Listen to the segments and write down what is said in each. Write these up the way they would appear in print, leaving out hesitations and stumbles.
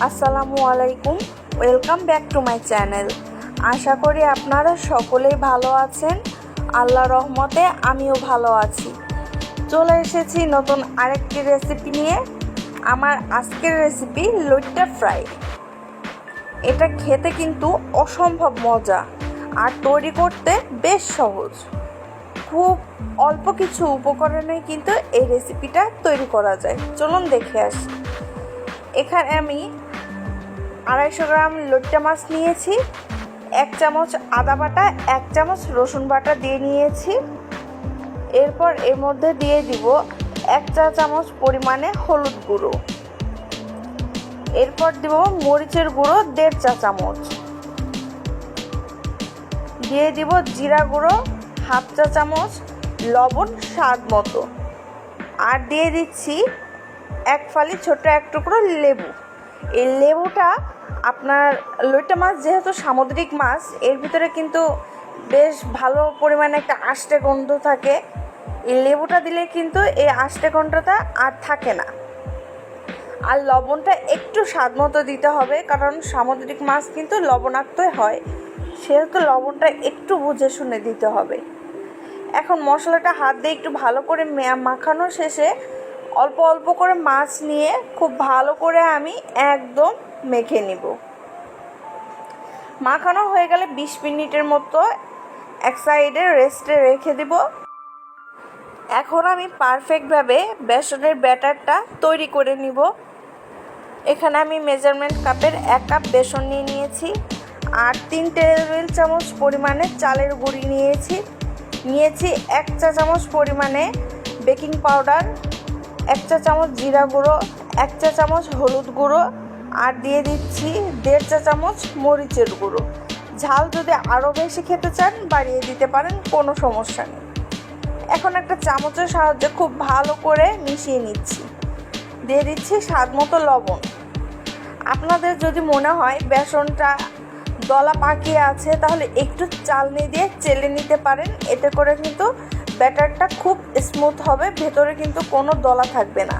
আসসালামু আলাইকুম, welcome back to my channel. আশা করি আপনারা সকলেই ভালো আছেন। আল্লাহর রহমতে আমিও ভালো আছি। চলে এসেছি নতুন আরেকটি রেসিপি নিয়ে। আমার আজকের রেসিপি লইট্টা ফ্রাই। এটা খেতে কিন্তু অসম্ভব মজা আর তৈরি করতে বেশ সহজ। খুব অল্প কিছু উপকরণে কিন্তু এই রেসিপিটা তৈরি করা যায়। চলুন দেখে আসি। এখানে আমি 250 গ্রাম লইট্টা মাছ নিয়েছি, 1 চামচ আদা বাটা, 1 চামচ রসুন বাটা দিয়ে নিয়েছি। এরপর এর মধ্যে দিয়ে দিব 1 চা চামচ পরিমাণে হলুদ গুঁড়ো। এরপর দিব মরিচের গুঁড়ো 1.5 চা চামচ। দিয়ে দিব জিরা গুঁড়ো 1/2 চা চামচ, লবণ স্বাদ মতো। আর দিয়ে দিচ্ছি 1 ফালি ছোট এক টুকরো লেবু। এই লেবুটা আপনার লইট্টা মাছ যেহেতু সামুদ্রিক মাছ, এর ভিতরে কিন্তু বেশ ভালো পরিমাণে একটা আষ্টে গন্ধ থাকে। এই লেবুটা দিলে কিন্তু এই আষ্টে গন্ধটা আর থাকে না। আর লবণটা একটু স্বাদ মতো দিতে হবে, কারণ সামুদ্রিক মাছ কিন্তু লবণাক্তই হয়, সেহেতু লবণটা একটু বুঝে শুনে দিতে হবে। এখন মশলাটা হাত দিয়ে একটু ভালো করে মাখানো শেষে অল্প অল্প করে মাছ নিয়ে খুব ভালো করে আমি একদম মেখে নিব। মাখানো হয়ে গেলে 20 মিনিটের মতো এক সাইডে রেস্টে রেখে দিব। এখন আমি পারফেক্টভাবে বেসনের ব্যাটারটা তৈরি করে নিব। এখানে আমি মেজারমেন্ট কাপের 1 কাপ বেসন নিয়ে নিয়েছি আর 3 টেবিল চামচ পরিমাণে চালের গুঁড়ি নিয়েছি। 1 চা চামচ পরিমাণে বেকিং পাউডার, 1 চা চামচ জিরা গুঁড়ো, 1 চা চামচ হলুদ গুঁড়ো আর দিয়ে দিচ্ছি 1.5 চা চামচ মরিচের গুঁড়ো। ঝাল যদি আরও বেশি খেতে চান বাড়িয়ে দিতে পারেন, কোনো সমস্যা নেই। এখন একটা চামচের সাহায্যে খুব ভালো করে মিশিয়ে নিচ্ছি। দিয়ে দিচ্ছি স্বাদ মতো লবণ। আপনাদের যদি মনে হয় বেসনটা দলা পাকিয়ে আছে, তাহলে একটু চালনি দিয়ে চেলে নিতে পারেন। এতে করে কিন্তু ব্যাটারটা খুব স্মুথ হবে, ভেতরে কিন্তু কোনো দলা থাকবে না।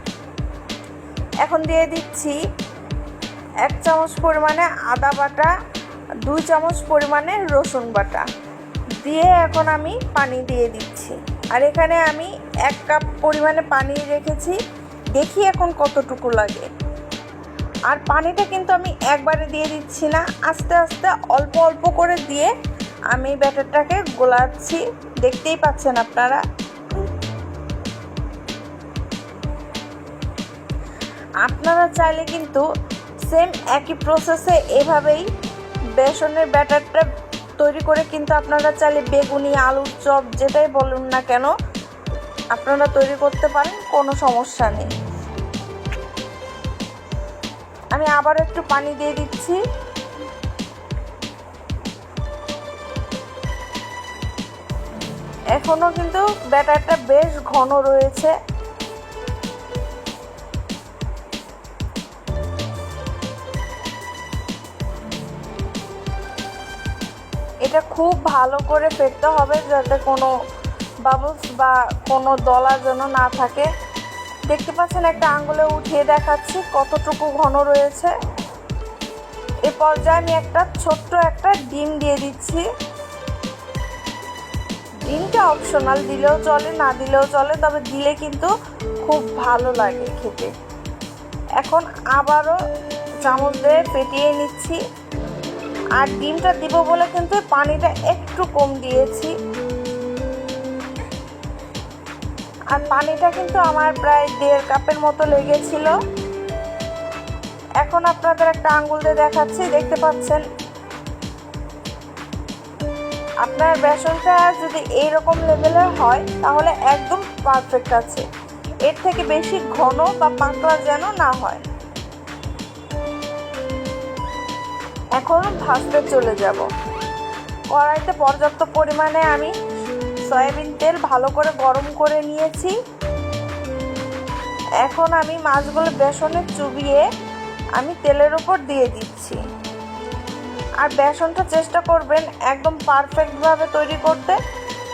এখন দিয়ে দিচ্ছি 1 চামচ পরিমাণে আদা বাটা, 2 চামচ পরিমাণে রসুন বাটা দিয়ে এখন আমি পানি দিয়ে দিচ্ছি। আর এখানে আমি 1 কাপ পরিমাণে পানি রেখেছি, দেখি এখন কতটুকু লাগে। আর পানিটা কিন্তু আমি একবারে দিয়ে দিচ্ছি না, আস্তে আস্তে অল্প অল্প করে দিয়ে আমি ব্যাটারটাকে গোলাচ্ছি। দেখতেই পাচ্ছেন আপনারা। আপনারা চাইলে কিন্তু সেম একই প্রসেসে এভাবেই বেসনের ব্যাটারটা তৈরি করে কিন্তু আপনারা চাইলে বেগুনি, আলুর চপ যেটাই বলুন না কেন আপনারা তৈরি করতে পারেন, কোনো সমস্যা নেই। আমি আবার একটু পানি দিয়ে দিচ্ছি। এখনো কিন্তু ব্যাটারটা বেশ ঘন রয়েছে। এটা খুব ভালো করে ফেটতে হবে, যাতে কোনো বাবলস বা কোনো দলা যেন না থাকে। দেখতে পাচ্ছেন একটা আঙ্গুলে উঠিয়ে দেখাচ্ছি কতটুকু ঘন রয়েছে। এ পর্যায়ে আমি ছোট্ট একটা ডিম দিয়ে দিচ্ছি। ডিমটা অপশনাল, দিলেও চলে না দিলেও চলে, তবে দিলে কিন্তু খুব ভালো লাগে খেতে। এখন আবারও চামচ দিয়ে ফেটিয়ে নিচ্ছি। আর ডিমটা দিব বলে কিন্তু পানিটা একটু কম দিয়েছি। আর পানিটা কিন্তু আমার প্রায় 1.5 কাপের মতো লেগেছিল। এখন আপনাদের একটা আঙ্গুল দিয়ে দেখাচ্ছি, দেখতে পাচ্ছেন। আপনার বেসনটা যদি এইরকম লেভেলের হয় তাহলে একদম পারফেক্ট আছে। এর থেকে বেশি ঘন বা পাতলা যেন না হয়। এখন ভাজতে চলে যাব। কড়াইতে পর্যাপ্ত পরিমাণে আমি সয়াবিন তেল ভালো করে গরম করে নিয়েছি। এখন আমি মাছগুলো বেসনে চুবিয়ে আমি তেলের উপর দিয়ে দিচ্ছি। আর বেসনটা চেষ্টা করবেন একদম পারফেক্টভাবে তৈরি করতে,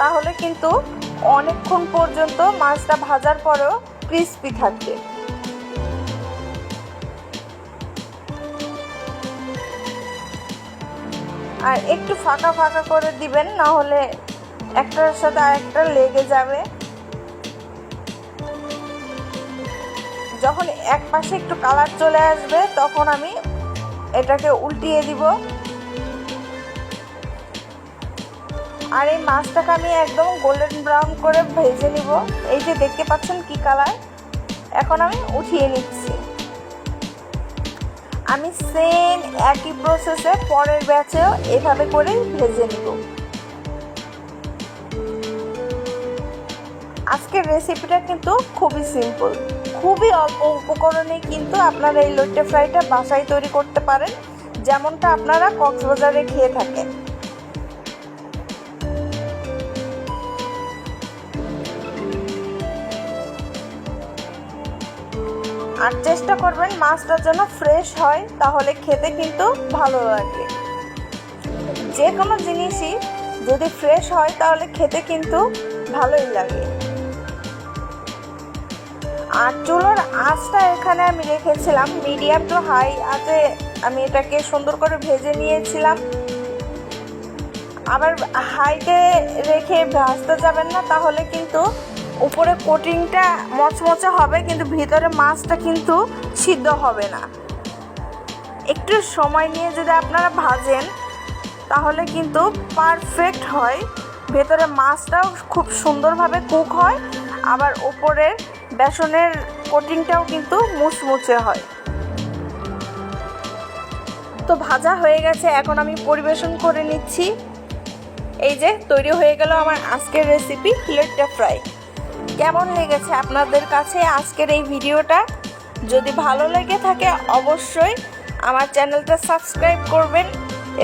তাহলে কিন্তু অনেকক্ষণ পর্যন্ত মাছটা ভাজার পরেও ক্রিস্পি থাকবে। আর একটু ফাঁকা ফাঁকা করে দিবেন, না হলে একটার সাথে আরেকটা লেগে যাবে। যখন এক পাশে একটু কালার চলে আসবে তখন আমি এটাকে উল্টিয়ে দিব। আর এই মাছটাকে আমি একদম গোল্ডেন ব্রাউন করে ভেজে নিব। এই যে দেখতে পাচ্ছেন কি কালার, এখন আমি উঠিয়ে নিচ্ছি। আমি সেম একই প্রসেসে পরের ব্যাচেও এভাবে করে ভেজে নিব। আজকের রেসিপিটা কিন্তু খুবই সিম্পল, খুবই অল্প উপকরণে কিন্তু আপনারা এই লইট্টা ফ্রাইটা বাসায় তৈরি করতে পারেন, যেমনটা আপনারা কক্সবাজারে খেয়ে থাকেন। আর চেষ্টা করবেন মাছটা যেন ফ্রেশ হয়, তাহলে খেতে কিন্তু ভালো লাগে। যে কোনো জিনিসই যদি ফ্রেশ হয় তাহলে খেতে কিন্তু ভালোই লাগে। আর চুলার আঁচটা এখানে আমি রেখেছিলাম মিডিয়াম টু হাই আঁচে, আমি এটাকে সুন্দর করে ভেজে নিয়েছিলাম। আবার হাইতে রেখে ভাজতে যাবেন না, তাহলে কিন্তু উপরে কোটিংটা মচমচে হবে কিন্তু ভিতরে মাছটা কিন্তু সিদ্ধ হবে না। একটু সময় নিয়ে যদি আপনারা ভাজেন তাহলে কিন্তু পারফেক্ট হয়, ভেতরে মাছটাও খুব সুন্দরভাবে কুক হয়, আবার উপরের বেসনের কোটিংটাও কিন্তু মুচমুচে হয়। তো ভাজা হয়ে গেছে, এখন আমি পরিবেশন করে নিচ্ছি। এই যে তৈরি হয়ে গেল আমার আজকের রেসিপি লইট্টা ফ্রাই। কেমন লেগেছে আপনাদের কাছে আজকের এই ভিডিওটা? যদি ভালো লেগে থাকে অবশ্যই আমার চ্যানেলটা সাবস্ক্রাইব করবেন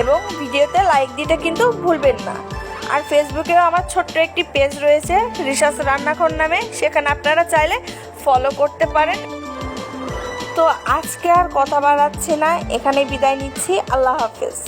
এবং ভিডিওতে লাইক দিতে কিন্তু ভুলবেন না। আর ফেসবুকেও আমার ছোট্ট একটি পেজ রয়েছে রিশাস রান্নাঘর নামে, সেখানে আপনারা চাইলে ফলো করতে পারেন। তো আজকে আর কথা বাড়াচ্ছি না, এখানেই বিদায় নিচ্ছি। আল্লাহ হাফেজ।